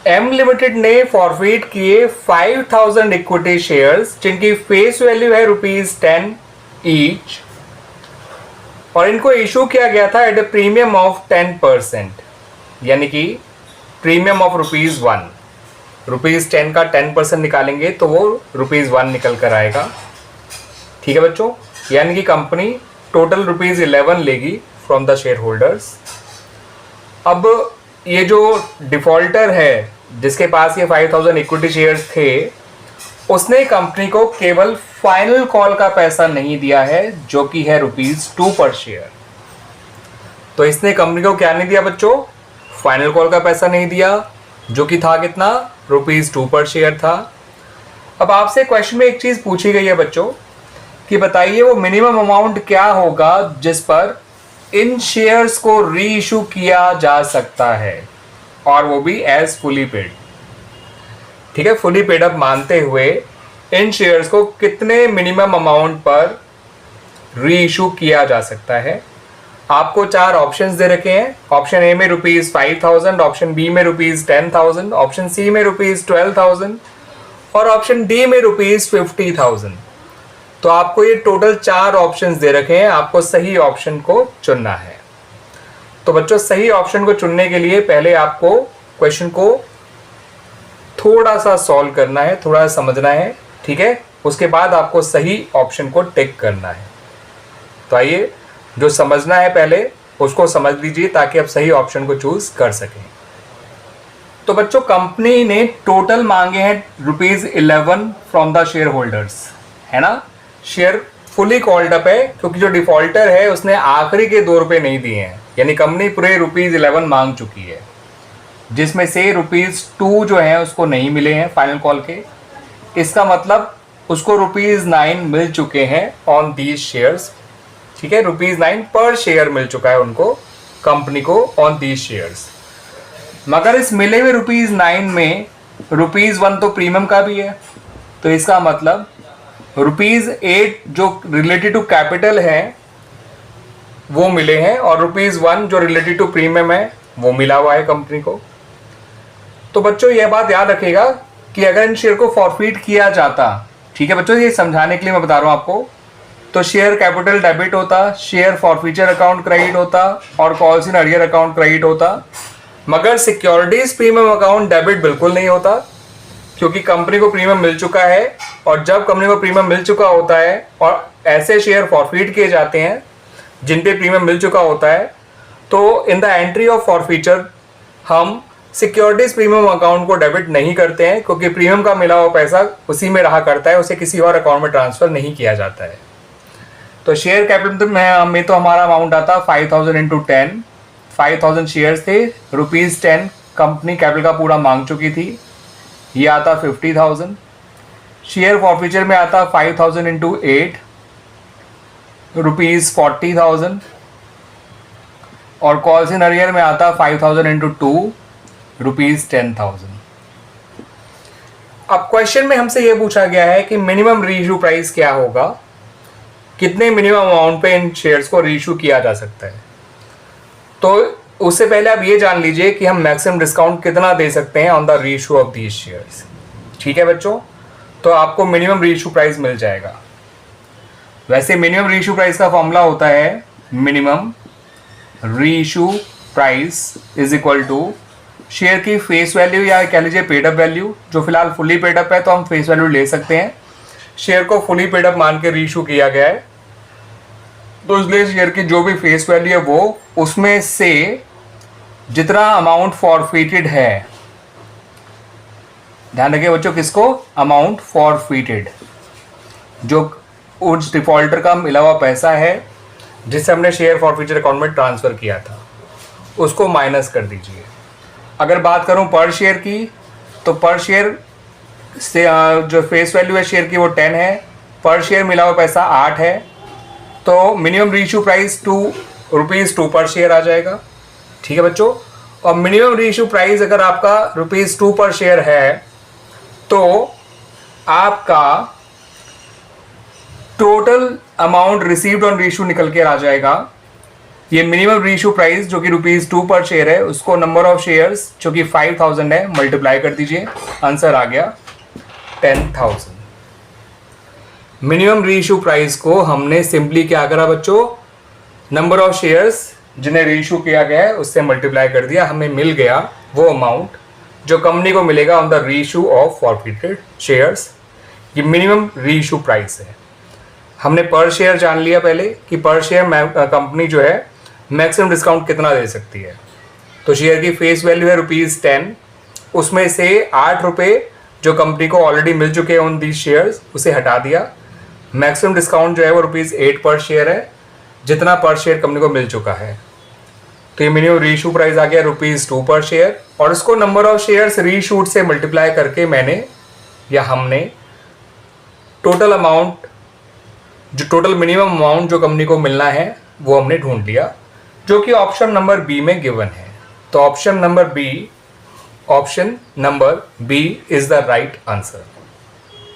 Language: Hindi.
एम लिमिटेड ने फॉरफिट किए 5000 इक्विटी शेयर्स जिनकी फेस वैल्यू है ₹10 ईच, और इनको इशू किया गया था एट ए प्रीमियम ऑफ 10%, यानी कि प्रीमियम ऑफ ₹1। ₹10 का 10% निकालेंगे तो वो ₹1 निकल कर आएगा। ठीक है बच्चों, यानी कि कंपनी टोटल ₹11 लेगी फ्रॉम द शेयर होल्डर्स। अब ये जो डिफॉल्टर है जिसके पास ये 5000 इक्विटी शेयर्स थे, उसने कंपनी को केवल फाइनल कॉल का पैसा नहीं दिया है जो कि है ₹2 पर शेयर। तो इसने कंपनी को क्या नहीं दिया बच्चों? फाइनल कॉल का पैसा नहीं दिया, जो कि था कितना? ₹2 पर शेयर था। अब आपसे क्वेश्चन में एक चीज पूछी गई है बच्चों कि बताइए वो मिनिमम अमाउंट क्या होगा जिस पर इन शेयर्स को री इशू किया जा सकता है, और वो भी एज फुली पेड। ठीक है, फुली पेड अप मानते हुए इन शेयर्स को कितने मिनिमम अमाउंट पर री इशू किया जा सकता है। आपको 4 ऑप्शंस दे रखे हैं। ऑप्शन ए में ₹5000, ऑप्शन बी में ₹10,000, ऑप्शन सी में ₹12,000 और ऑप्शन डी में ₹50,000। तो आपको ये टोटल 4 ऑप्शंस दे रखे हैं, आपको सही ऑप्शन को चुनना है। तो बच्चों, सही ऑप्शन को चुनने के लिए पहले आपको क्वेश्चन को थोड़ा सा सॉल्व करना है, थोड़ा सा समझना है। ठीक है, उसके बाद आपको सही ऑप्शन को टिक करना है। तो आइए, जो समझना है पहले उसको समझ लीजिए ताकि आप सही ऑप्शन को चूज कर सकें। तो बच्चों, कंपनी ने टोटल मांगे हैं ₹11 फ्रॉम द शेयर होल्डर्स, है ना। शेयर फुली कॉल्ड अप है क्योंकि जो डिफॉल्टर है उसने आखिरी के ₹2 नहीं दिए हैं, यानी कंपनी पूरे ₹11 मांग चुकी है, जिसमें से ₹2 जो है उसको नहीं मिले हैं फाइनल कॉल के। इसका मतलब उसको ₹9 मिल चुके हैं ऑन दीज शेयर्स। ठीक है, ₹9 पर शेयर मिल चुका है उनको, कंपनी को, ऑन दीज शेयर्स। मगर इस मिले हुए ₹9 में ₹1 तो प्रीमियम का भी है, तो इसका मतलब ₹8 जो रिलेटेड टू कैपिटल है वो मिले हैं, और ₹1 जो रिलेटेड टू प्रीमियम है वो मिला हुआ है कंपनी को। तो बच्चों, यह बात याद रखिएगा कि अगर इन शेयर को फॉरफिट किया जाता, ठीक है बच्चों, ये समझाने के लिए मैं बता रहा हूं आपको, तो शेयर कैपिटल डेबिट होता, शेयर फॉरफीचर अकाउंट क्रेडिट होता और calls in arrear account credit होता। मगर सिक्योरिटीज प्रीमियम अकाउंट डेबिट बिल्कुल नहीं होता, क्योंकि कंपनी को प्रीमियम मिल चुका है, और जब कंपनी को प्रीमियम मिल चुका होता है और ऐसे शेयर फॉरफिट किए जाते हैं जिन पे प्रीमियम मिल चुका होता है, तो in the entry of forfeiture हम सिक्योरिटीज प्रीमियम अकाउंट को डेबिट नहीं करते हैं, क्योंकि प्रीमियम का मिला हुआ पैसा उसी में रहा करता है, उसे किसी और अकाउंट में ट्रांसफर नहीं किया जाता है। तो शेयर कैपिटल में तो हमारा अमाउंट आता 5000 इंटू 10, 5000 शेयर्स थे, ₹10 कंपनी कैपिटल का पूरा मांग चुकी थी, ये आता 50,000। शेयर फॉरफीचर में आता 5000 इंटू 8, ₹40,000, और कॉल्स इन अरियर में आता 5000 इंटू 2, ₹10,000। अब क्वेश्चन में हमसे यह पूछा गया है कि मिनिमम रीइश्यू प्राइस क्या होगा, कितने मिनिमम अमाउंट पे इन शेयर्स को रीइश्यू किया जा सकता है। तो उससे पहले आप ये जान लीजिए कि हम मैक्सिमम डिस्काउंट कितना दे सकते हैं on the reissue of these shares. ठीक है बच्चों, तो आपको मिनिमम रीइश्यू प्राइस मिल जाएगा। वैसे मिनिमम रीइश्यू प्राइस का फॉर्मूला होता है minimum reissue price is equal to share की फेस वैल्यू, या कह लीजिए पेडअप वैल्यू। जो फिलहाल फुली पेडअप है तो हम फेस वैल्यू ले सकते हैं, शेयर को फुली पेडअप मान के रीइश्यू किया गया है, तो इसलिए शेयर की जो भी फेस वैल्यू है वो उसमें से जितना अमाउंट फॉरफिटेड है, ध्यान रखिए बच्चों, किसको? अमाउंट फॉरफिटेड, जो उस डिफॉल्टर का मिला हुआ पैसा है जिससे हमने शेयर फॉरफिचर अकाउंट में ट्रांसफर किया था, उसको माइनस कर दीजिए। अगर बात करूं पर शेयर की, तो पर शेयर से जो फेस वैल्यू है शेयर की वो 10 है, पर शेयर मिला हुआ पैसा 8 है, तो मिनिमम रीइश्यू प्राइस ₹2 पर शेयर आ जाएगा। ठीक है बच्चों, और मिनिमम रीइश्यू प्राइस अगर आपका ₹2 पर शेयर है तो आपका total amount received on reissue निकल के आ जाएगा ये मिनिमम रीइश्यू प्राइस जो कि ₹2 पर शेयर है, उसको नंबर ऑफ शेयर्स जो कि 5000 है मल्टीप्लाई कर दीजिए, आंसर आ गया 10,000। मिनिमम रीइश्यू प्राइस को हमने सिंपली क्या करा बच्चों, नंबर ऑफ शेयर्स जिन्हें रीइश्यू किया गया है उससे मल्टीप्लाई कर दिया, हमें मिल गया वो अमाउंट जो कंपनी को मिलेगा on the reissue of forfeited shares. ये मिनिमम रीइश्यू प्राइस है। हमने पर शेयर जान लिया पहले कि पर शेयर कंपनी जो है मैक्सिमम डिस्काउंट कितना दे सकती है। तो शेयर की फेस वैल्यू है ₹10, उसमें से ₹8 जो कंपनी को ऑलरेडी मिल चुके हैं ऑन दीज शेयर्स उसे हटा दिया। मैक्सिमम डिस्काउंट जो है वो ₹8 पर शेयर है, जितना पर शेयर कंपनी को मिल चुका है। तो ये मिनिमम रीइश्यू प्राइस आ गया ₹2 पर शेयर, और उसको नंबर ऑफ शेयर्स रीइश्यूड से मल्टीप्लाई करके मैंने या हमने टोटल अमाउंट, जो टोटल मिनिमम अमाउंट जो कंपनी को मिलना है वो हमने ढूंढ लिया, जो कि ऑप्शन नंबर बी में गिवन है। तो option number B is the right answer.